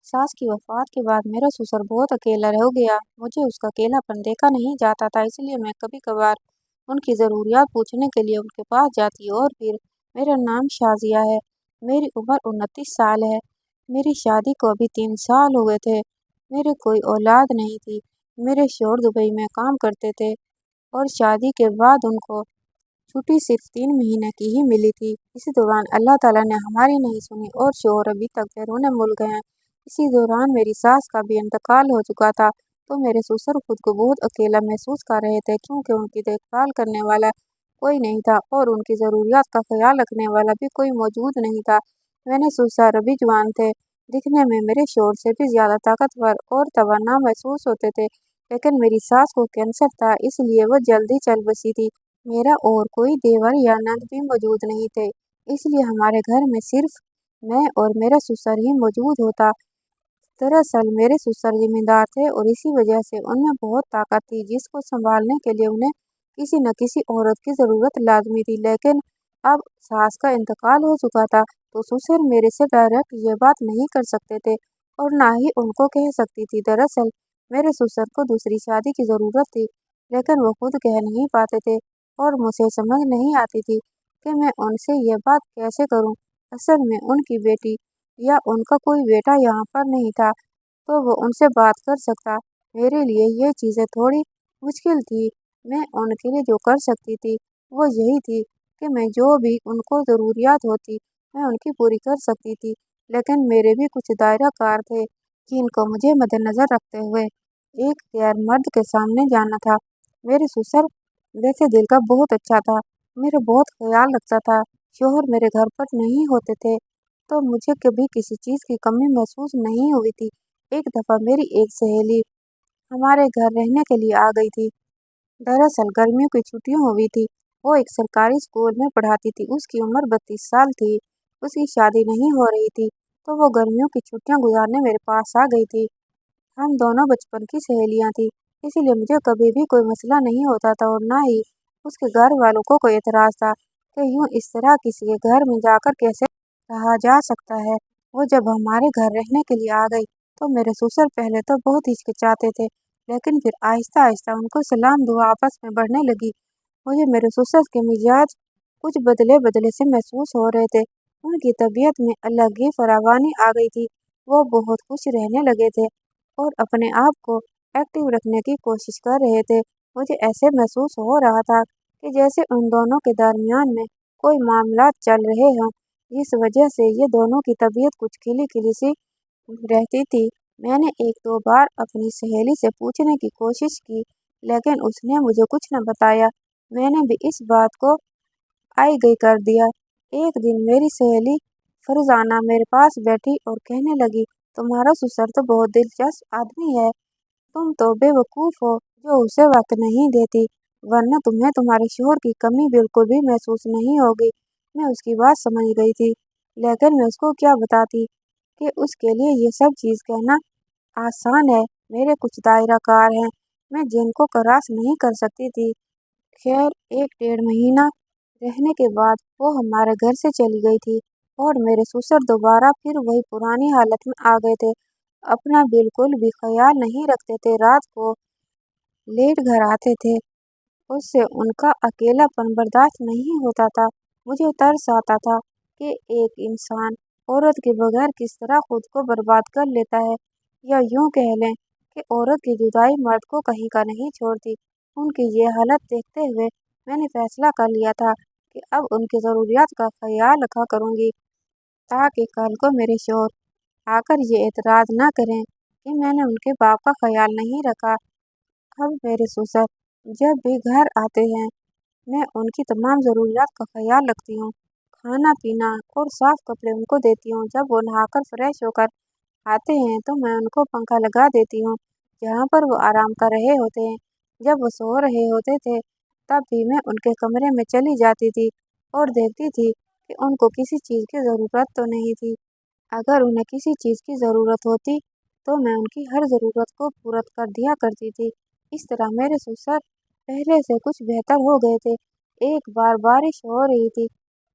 सास की वफात के बाद मेरा ससुर बहुत अकेला हो गया। मुझे उसका अकेलापन देखा नहीं जाता था, इसलिए मैं कभी कभार उनकी ज़रूरियात पूछने के लिए उनके पास जाती। और फिर मेरा नाम शाजिया है। मेरी उम्र 29 साल है। मेरी शादी को अभी 3 साल हुए थे। मेरे कोई औलाद नहीं थी। मेरे शौहर दुबई में काम करते थे और शादी के बाद उनको छुट्टी सिर्फ 3 महीने की ही मिली थी। इसी दौरान अल्लाह ताला ने हमारी नहीं सुनी और शौहर अभी तक बैरूने मुल्क हैं। इसी दौरान मेरी सास का भी इंतकाल हो चुका था, तो मेरे ससुर खुद को बहुत अकेला महसूस कर रहे थे, क्योंकि उनकी देखभाल करने वाला कोई नहीं था और उनकी ज़रूरियात का ख्याल रखने वाला भी कोई मौजूद नहीं था। मैंने ससुर अभी जवान थे, दिखने में मेरे शौहर से भी ज़्यादा ताकतवर और तवाना महसूस होते थे, लेकिन मेरी सास को कैंसर था, इसलिए वो जल्दी चल बसी थी। मेरा और कोई देवर या नंद भी मौजूद नहीं थे, इसलिए हमारे घर में सिर्फ मैं और मेरा ससुर ही मौजूद होता। दरअसल मेरे ससुर जिम्मेदार थे और इसी वजह से उनमें बहुत ताकत थी, जिसको संभालने के लिए उन्हें किसी न किसी औरत की ज़रूरत लाजमी थी। लेकिन अब सास का इंतकाल हो चुका था, तो ससुर मेरे से डायरेक्ट ये बात नहीं कर सकते थे और ना ही उनको कह सकती थी। दरअसल मेरे ससुर को दूसरी शादी की ज़रूरत थी, लेकिन वो खुद कह नहीं पाते थे और मुझे समझ नहीं आती थी कि मैं उनसे ये बात कैसे करूं। असल में उनकी बेटी या उनका कोई बेटा यहाँ पर नहीं था, तो वो उनसे बात कर सकता। मेरे लिए ये चीज़ें थोड़ी मुश्किल थी। मैं उनके लिए जो कर सकती थी वो यही थी कि मैं जो भी उनको ज़रूरियात होती मैं उनकी पूरी कर सकती थी, लेकिन मेरे भी कुछ दायरा कार थे जिनको मुझे मद्देनज़र रखते हुए एक गैर मर्द के सामने जाना था। मेरे ससुर वैसे दिल का बहुत अच्छा था, मेरा बहुत ख्याल रखता था। शौहर मेरे घर पर नहीं होते थे, तो मुझे कभी किसी चीज़ की कमी महसूस नहीं हुई थी। एक दफ़ा मेरी एक सहेली हमारे घर रहने के लिए आ गई थी। दरअसल गर्मियों की छुट्टियां हुई थी। वो एक सरकारी स्कूल में पढ़ाती थी। उसकी उम्र 32 साल थी। उसकी शादी नहीं हो रही थी, तो वो गर्मियों की छुट्टियां गुजारने मेरे पास आ गई थी। हम दोनों बचपन की सहेलियां थी, इसीलिए मुझे कभी भी कोई मसला नहीं होता था और ना ही उसके घर वालों को कोई एतराज़ था कि यूं इस तरह किसी के घर में जाकर कैसे रहा जा सकता है। वो जब हमारे घर रहने के लिए आ गई, तो मेरे ससुर पहले तो बहुत हिचकिचाते थे, लेकिन फिर आहिस्ता आहिस्ता उनको सलाम दुआ आपस में बढ़ने लगी। मुझे मेरे ससुर के मिजाज कुछ बदले बदले से महसूस हो रहे थे। उनकी तबीयत में अलग ही फरावानी आ गई थी। वो बहुत खुश रहने लगे थे और अपने आप को एक्टिव रखने की कोशिश कर रहे थे। मुझे ऐसे महसूस हो रहा था कि जैसे उन दोनों के दरमियान में कोई मामला चल रहे हों, जिस वजह से ये दोनों की तबीयत कुछ खिली खिली सी रहती थी। मैंने एक दो बार अपनी सहेली से पूछने की कोशिश की, लेकिन उसने मुझे कुछ न बताया। मैंने भी इस बात को आई गई कर दिया। एक दिन मेरी सहेली फरजाना मेरे पास बैठी और कहने लगी, तुम्हारा ससुर तो बहुत दिलचस्प आदमी है। तुम तो बेवकूफ़ हो जो उसे वक्त नहीं देती, वरना तुम्हें तुम्हारे शौहर की कमी बिल्कुल भी महसूस नहीं होगी। मैं उसकी बात समझ गई थी, लेकिन मैं उसको क्या बताती कि उसके लिए ये सब चीज़ कहना आसान है। मेरे कुछ दायरा कार हैं, मैं जिनको क्रॉस नहीं कर सकती थी। खैर, 1 डेढ़ महीना रहने के बाद वो हमारे घर से चली गई थी और मेरे ससुर दोबारा फिर वही पुरानी हालत में आ गए थे। अपना बिल्कुल भी ख्याल नहीं रखते थे, रात को लेट घर आते थे। उससे उनका अकेलापन बर्दाश्त नहीं होता था। मुझे तरस आता था कि एक इंसान औरत के बगैर किस तरह खुद को बर्बाद कर लेता है, या यूं कह लें कि औरत की जुदाई मर्द को कहीं का नहीं छोड़ती। उनकी ये हालत देखते हुए मैंने फैसला कर लिया था कि अब उनकी ज़रूरियात का ख्याल रखा करूँगी, ताकि कल को मेरे शौहर आकर ये एतराज़ न करें कि मैंने उनके बाप का ख्याल नहीं रखा। अब मेरे ससुर जब भी घर आते हैं, मैं उनकी तमाम ज़रूरियात का ख्याल रखती हूँ। खाना पीना और साफ़ कपड़े उनको देती हूँ। जब वो नहाकर फ्रेश होकर आते हैं, तो मैं उनको पंखा लगा देती हूँ जहाँ पर वो आराम कर रहे होते हैं। जब वो सो रहे होते थे, तब भी मैं उनके कमरे में चली जाती थी और देखती थी कि उनको किसी चीज़ की ज़रूरत तो नहीं थी। अगर उन्हें किसी चीज़ की ज़रूरत होती, तो मैं उनकी हर ज़रूरत को पूरा कर दिया करती थी। इस तरह मेरे ससुर पहले से कुछ बेहतर हो गए थे। एक बार बारिश हो रही थी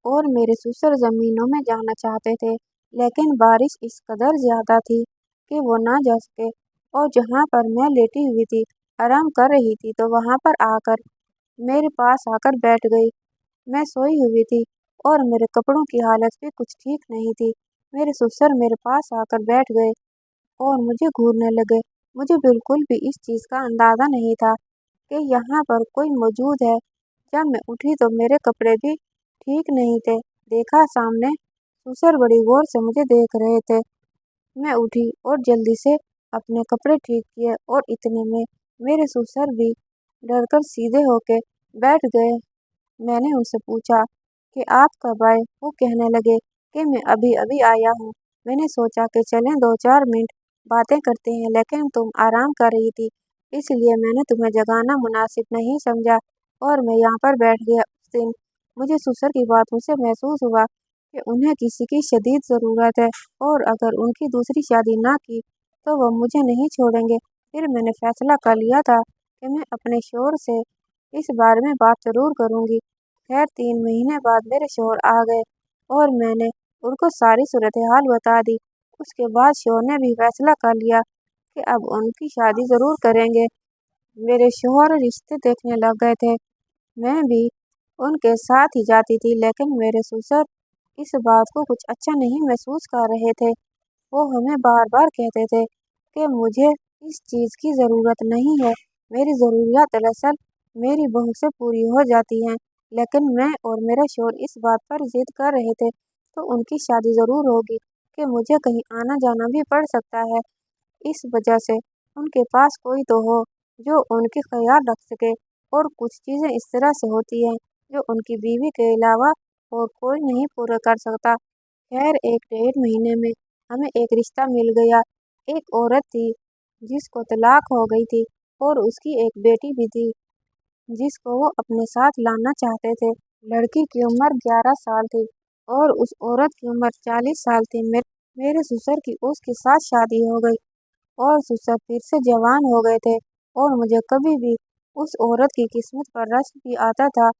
और मेरे ससुर ज़मीनों में जाना चाहते थे, लेकिन बारिश इस कदर ज़्यादा थी कि वो ना जा सके। और जहाँ पर मैं लेटी हुई थी, आराम कर रही थी, तो वहाँ पर आकर मेरे पास आकर बैठ गई। मैं सोई हुई थी और मेरे कपड़ों की हालत भी कुछ ठीक नहीं थी। मेरे ससुर मेरे पास आकर बैठ गए और मुझे घूरने लगे। मुझे बिल्कुल भी इस चीज़ का अंदाज़ा नहीं था कि यहाँ पर कोई मौजूद है। जब मैं उठी तो मेरे कपड़े भी ठीक नहीं थे। देखा सामने ससुर बड़ी गौर से मुझे देख रहे थे। मैं उठी और जल्दी से अपने कपड़े ठीक किए और इतने में मेरे ससुर भी डरकर सीधे होके बैठ गए। मैंने उनसे पूछा कि आप कब आए? वो कहने लगे कि मैं अभी-अभी आया हूँ। मैंने सोचा कि चलें 2-4 मिनट बातें करते हैं, लेकिन तुम आराम कर रही थी, इसलिए मैंने तुम्हें जगाना मुनासिब नहीं समझा और मैं यहाँ पर बैठ गया। उस दिन मुझे ससुर की बातों से महसूस हुआ कि उन्हें किसी की शदीद ज़रूरत है और अगर उनकी दूसरी शादी ना की तो वो मुझे नहीं छोड़ेंगे। फिर मैंने फैसला कर लिया था कि मैं अपने शौहर से इस बारे में बात ज़रूर करूँगी। खैर 3 महीने बाद मेरे शौहर आ गए और मैंने उनको सारी सूरत-ए-हाल बता दी। उसके बाद शौहर ने भी फैसला कर लिया कि अब उनकी शादी ज़रूर करेंगे। मेरे शौहर रिश्ते देखने लग गए थे। मैं भी उनके साथ ही जाती थी, लेकिन मेरे ससुर इस बात को कुछ अच्छा नहीं महसूस कर रहे थे। वो हमें बार-बार कहते थे कि मुझे इस चीज़ की ज़रूरत नहीं है। मेरी ज़रूरियात दरअसल मेरी बहू से पूरी हो जाती हैं, लेकिन मैं और मेरा शौहर इस बात पर ज़िद कर रहे थे, तो उनकी शादी ज़रूर होगी कि मुझे कहीं आना-जाना भी पड़ सकता है। इस वजह से उनके पास कोई तो हो जो उनके ख्याल रख सके और कुछ चीज़ें इस तरह से होती हैं जो उनकी बीवी के अलावा और कोई नहीं पूरा कर सकता। खैर 1 डेढ़ महीने में हमें एक रिश्ता मिल गया। एक औरत थी जिसको तलाक हो गई थी और उसकी एक बेटी भी थी जिसको वो अपने साथ लाना चाहते थे। लड़की की उम्र 11 साल थी और उस औरत की उम्र 40 साल थी। मेरे ससुर की उसके साथ शादी हो गई और ससुर फिर से जवान हो गए थे और मुझे कभी भी उस औरत की किस्मत पर रश्क भी आता था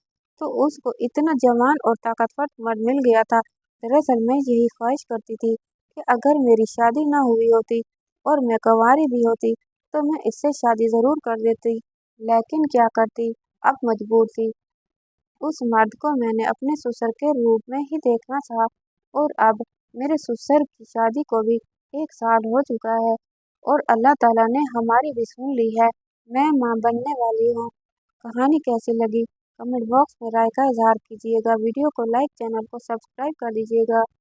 तो उसको इतना जवान और ताकतवर मर्द मिल गया था। दरअसल मैं यही ख्वाहिश करती थी कि अगर मेरी शादी ना हुई होती और मैं कुंवारी भी होती तो मैं इससे शादी ज़रूर कर देती, लेकिन क्या करती, अब मजबूर थी। उस मर्द को मैंने अपने ससुर के रूप में ही देखना था और अब मेरे ससुर की शादी को भी 1 साल हो चुका है और अल्लाह ताला ने हमारी भी सुन ली है। मैं माँ बनने वाली हूँ। कहानी कैसी लगी? कमेंट बॉक्स में राय का इज़हार कीजिएगा। वीडियो को लाइक, चैनल को सब्सक्राइब कर दीजिएगा।